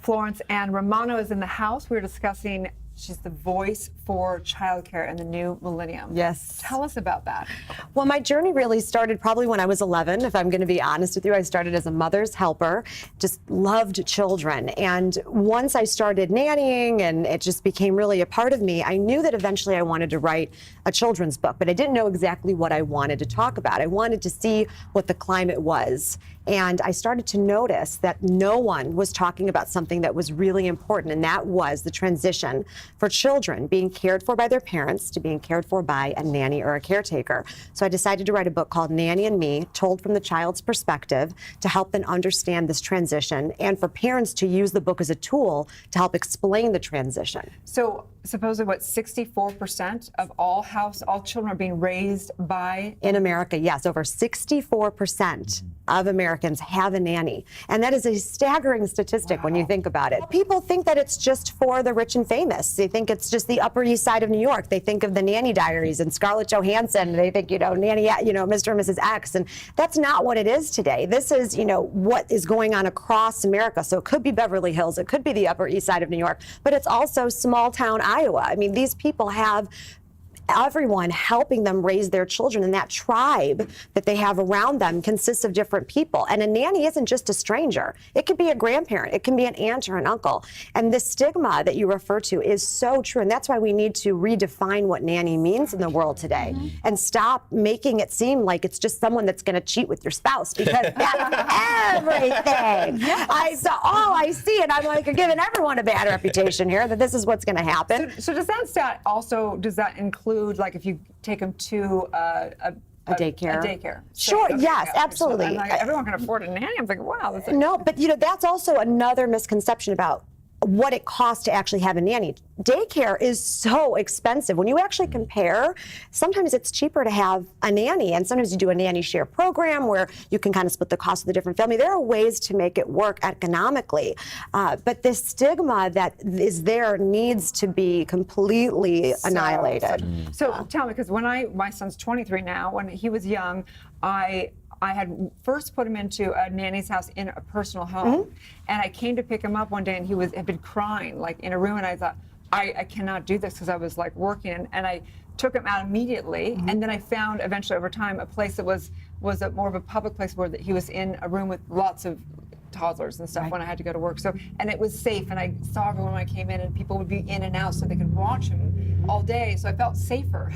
Florence Ann Romano is in the house. We're discussing, she's the voice for childcare in the new millennium. Yes. Tell us about that. Well, my journey really started probably when I was 11, if I'm going to be honest with you. I started as a mother's helper, just loved children. And once I started nannying and it just became really a part of me, I knew that eventually I wanted to write a children's book, but I didn't know exactly what I wanted to talk about. I wanted to see what the climate was. And I started to notice that no one was talking about something that was really important, and that was the transition for children being cared for by their parents to being cared for by a nanny or a caretaker. So I decided to write a book called Nanny and Me, told from the child's perspective, to help them understand this transition and for parents to use the book as a tool to help explain the transition. So supposedly, what, 64% of all children are being raised by? In America, yes, over 64% of Americans have a nanny. And that is a staggering statistic when you think about it. People think that it's just for the rich and famous. They think it's just the Upper East Side of New York. They think of the Nanny Diaries and Scarlett Johansson. They think, nanny, Mr. and Mrs. X. And that's not what it is today. This is, what is going on across America. So it could be Beverly Hills. It could be the Upper East Side of New York. But it's also small town Iowa. I mean, these people have everyone helping them raise their children, and that tribe that they have around them consists of different people. And a nanny isn't just a stranger. It could be a grandparent. It can be an aunt or an uncle. And the stigma that you refer to is so true, and that's why we need to redefine what nanny means in the world today and stop making it seem like it's just someone that's going to cheat with your spouse, because that's everything. Yes. All I see, and I'm like, you're giving everyone a bad reputation here, that this is what's going to happen. So does that include, like, if you take them to a daycare? A daycare. Sure, yes, absolutely. So everyone can afford a nanny. I'm thinking, wow. That's no, but that's also another misconception about what it costs to actually have a nanny. Daycare is so expensive. When you actually compare, sometimes it's cheaper to have a nanny, and sometimes you do a nanny share program where you can kind of split the cost of the different family. There are ways to make it work economically, but this stigma that is there needs to be completely annihilated. So tell me, because my son's 23 now, when he was young, I had first put him into a nanny's house in a personal home, and I came to pick him up one day, and he had been crying like in a room, and I thought, I cannot do this, because I was like working, and I took him out immediately, and then I found eventually over time a place that was more of a public place where he was in a room with lots of toddlers and stuff when I had to go to work. So, and it was safe, and I saw everyone when I came in, and people would be in and out so they could watch him all day. So I felt safer.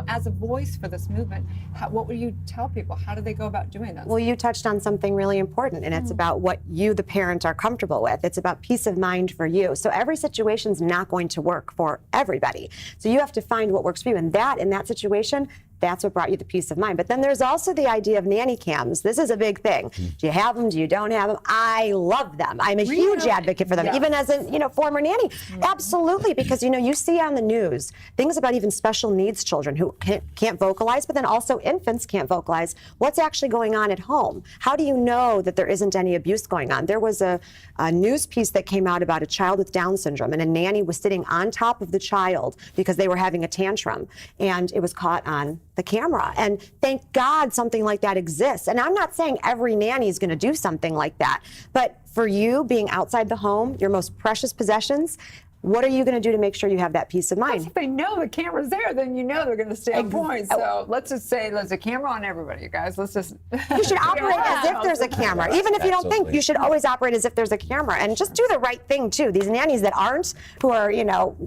As a voice for this movement, what would you tell people? How do they go about doing this? Well, you touched on something really important, and it's about what you, the parent, are comfortable with. It's about peace of mind for you. So every situation's not going to work for everybody. So you have to find what works for you, and in that situation, that's what brought you the peace of mind. But then there's also the idea of nanny cams. This is a big thing. Do you have them? Do you don't have them? I love them. I'm a huge advocate for them, even as a former nanny. Absolutely, because you see on the news things about even special needs children who can't vocalize, but then also infants can't vocalize. What's actually going on at home? How do you know that there isn't any abuse going on? There was a news piece that came out about a child with Down syndrome, and a nanny was sitting on top of the child because they were having a tantrum, and it was caught on the camera. And thank God something like that exists. And I'm not saying every nanny is going to do something like that, but for you being outside the home, your most precious possessions, what are you going to do to make sure you have that peace of mind? If they know the camera's there, then they're going to stay on point. So let's just say there's a camera on everybody, you guys. Let's just... You should operate as if there's a camera. Even if you don't think, you should always operate as if there's a camera. And just do the right thing, too. These nannies that aren't, who are,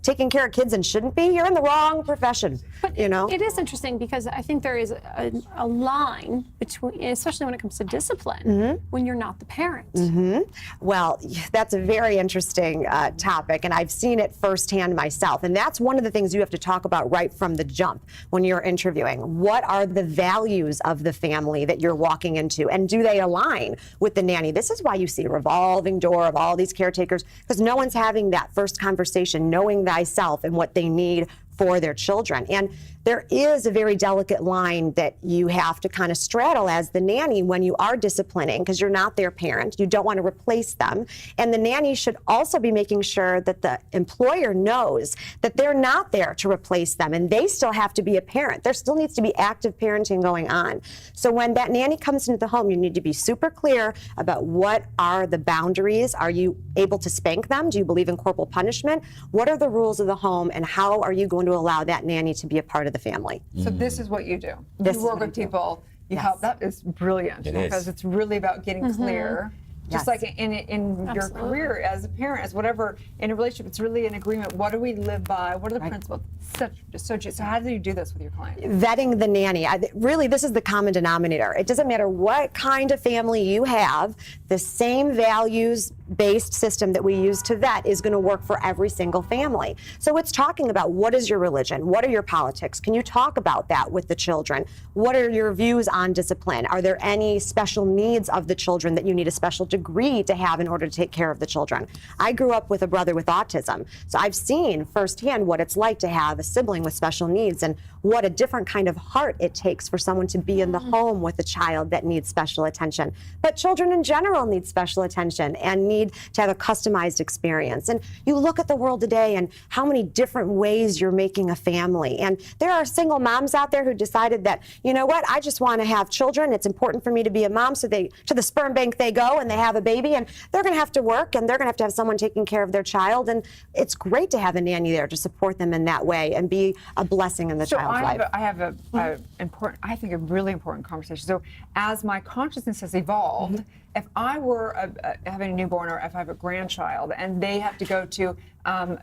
taking care of kids and shouldn't be, you're in the wrong profession. But it is interesting, because I think there is a line between, especially when it comes to discipline, when you're not the parent. Well, that's a very interesting topic, and I've seen it firsthand myself. And that's one of the things you have to talk about right from the jump when you're interviewing. What are the values of the family that you're walking into, and do they align with the nanny? This is why you see a revolving door of all these caretakers, because no one's having that first conversation, knowing thyself and what they need for their children. And there is a very delicate line that you have to kind of straddle as the nanny when you are disciplining, because you're not their parent. You don't want to replace them. And the nanny should also be making sure that the employer knows that they're not there to replace them and they still have to be a parent. There still needs to be active parenting going on. So when that nanny comes into the home, you need to be super clear about what are the boundaries. Are you able to spank them? Do you believe in corporal punishment? What are the rules of the home, and how are you going to allow that nanny to be a part of the family? So this is what you do. This You is work what I with do. people. You Yes. help. That is brilliant It is. because it's really about getting clear. Just Yes. like in your Absolutely. career as a parent, as whatever, in a relationship, it's really an agreement. What do we live by? What are the principles? So how do you do this with your clients? Vetting the nanny. Really, this is the common denominator. It doesn't matter what kind of family you have, the same values-based system that we use to vet is going to work for every single family. So it's talking about what is your religion? What are your politics? Can you talk about that with the children? What are your views on discipline? Are there any special needs of the children that you need a special degree to have in order to take care of the children? I grew up with a brother with autism, so I've seen firsthand what it's like to have a sibling with special needs and what a different kind of heart it takes for someone to be in the home with a child that needs special attention. But children in general need special attention and need to have a customized experience. And you look at the world today and how many different ways you're making a family. And there are single moms out there who decided that, you know what, I just want to have children. It's important for me to be a mom. So to the sperm bank they go and they have a baby, and they're going to have to work and they're going to have someone taking care of their child. And it's great to have a nanny there to support them in that way and be a blessing in the child's life. I have a important, I think a really important conversation. So as my consciousness has evolved, if I were having a newborn or if I have a grandchild and they have to go to, have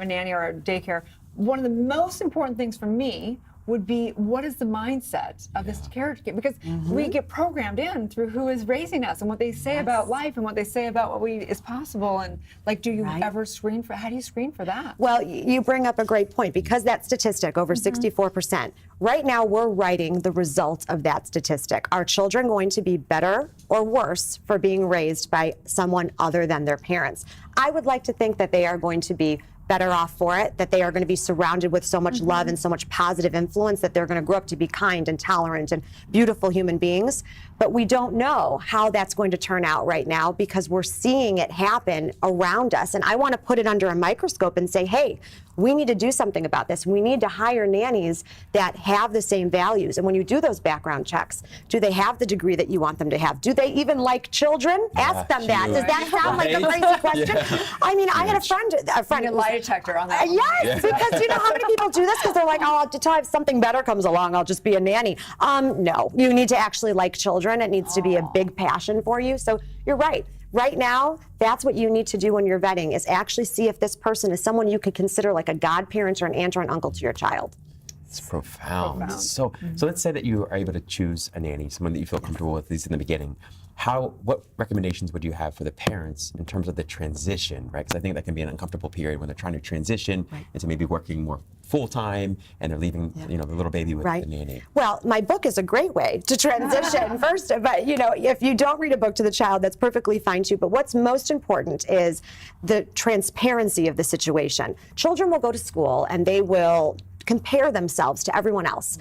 a nanny or a daycare, one of the most important things for me would be what is the mindset of this character, because we get programmed in through who is raising us and what they say about life and what they say about what is possible. And like, do you ever screen for, how do you screen for that? Well, you bring up a great point, because that statistic, over 64%, right now we're writing the results of that statistic. Are children going to be better or worse for being raised by someone other than their parents? I would like to think that they are going to be better off for it, that they are going to be surrounded with so much love and so much positive influence that they're going to grow up to be kind and tolerant and beautiful human beings. But we don't know how that's going to turn out right now, because we're seeing it happen around us. And I want to put it under a microscope and say, hey, we need to do something about this. We need to hire nannies that have the same values. And when you do those background checks, do they have the degree that you want them to have? Do they even like children? Ask them that. Does that sound like a crazy question? I mean, I had a friend. A lie detector on that. Yes, because you know how many people do this because they're like, oh, until if something better comes along, I'll just be a nanny. No, you need to actually like children. It needs to be a big passion for you. So you're right. Right now, that's what you need to do when you're vetting, is actually see if this person is someone you could consider like a godparent or an aunt or an uncle to your child. It's profound. So let's say that you are able to choose a nanny, someone that you feel comfortable with, at least in the beginning. What recommendations would you have for the parents in terms of the transition, right? Because I think that can be an uncomfortable period when they're trying to transition into maybe working more full-time and they're leaving, the little baby with the nanny. Well, my book is a great way to transition first, but if you don't read a book to the child, that's perfectly fine too. But what's most important is the transparency of the situation. Children will go to school and they will compare themselves to everyone else.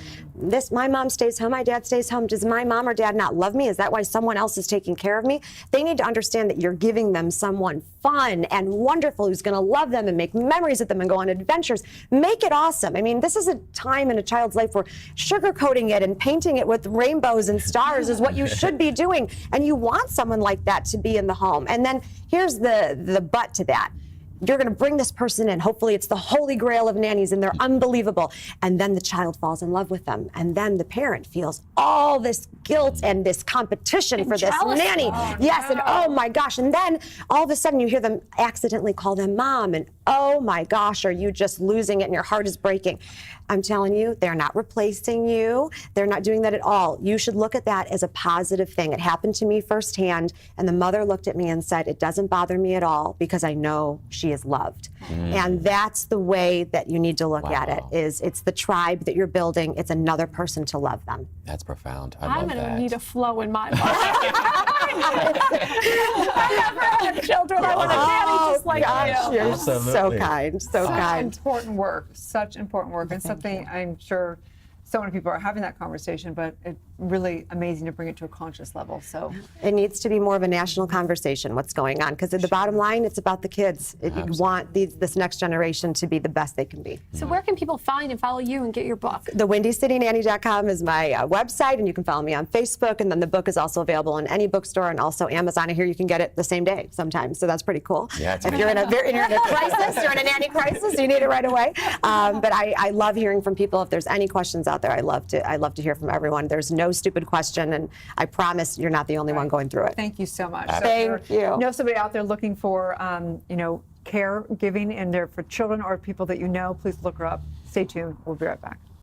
My mom stays home, my dad stays home. Does my mom or dad not love me? Is that why someone else is taking care of me? They need to understand that you're giving them someone fun and wonderful who's going to love them and make memories with them and go on adventures. Make it awesome. I mean, this is a time in a child's life where sugarcoating it and painting it with rainbows and stars is what you should be doing. And you want someone like that to be in the home. And then here's the but to that. You're going to bring this person in. Hopefully it's the holy grail of nannies and they're unbelievable. And then the child falls in love with them. And then the parent feels all this guilt and this competition for this nanny. Yes, and oh my gosh. And then all of a sudden you hear them accidentally call them mom. And oh my gosh, are you just losing it and your heart is breaking? I'm telling you, they're not replacing you. They're not doing that at all. You should look at that as a positive thing. It happened to me firsthand. And the mother looked at me and said, it doesn't bother me at all because I know she is loved. And that's the way that you need to look at it, is it's the tribe that you're building. It's another person to love them. That's profound. I I'm love going that. to need a flow in my life. I never had children. I want a nanny just like Gosh, you. you're so Absolutely. kind, so Such kind. important work, such important work, and something I'm sure so many people are having that conversation, but it's really amazing to bring it to a conscious level. So It needs to be more of a national conversation, what's going on, because at the bottom line, it's about the kids. You want this next generation to be the best they can be. So where can people find and follow you and get your book? TheWindyCityNanny.com is my website, and you can follow me on Facebook. And then the book is also available in any bookstore and also Amazon. I hear you can get it the same day sometimes, so that's pretty cool. Yeah, it's if you're in a crisis, you're in a nanny crisis, you need it right away. But I love hearing from people. If there's any questions out there, I love to hear from everyone. There's no stupid question, and I promise you're not the only one going through it. thank you so much. So Thank if you. know somebody out there looking for, caregiving and they're for children or people that you know, please look her up. Stay tuned. We'll be right back.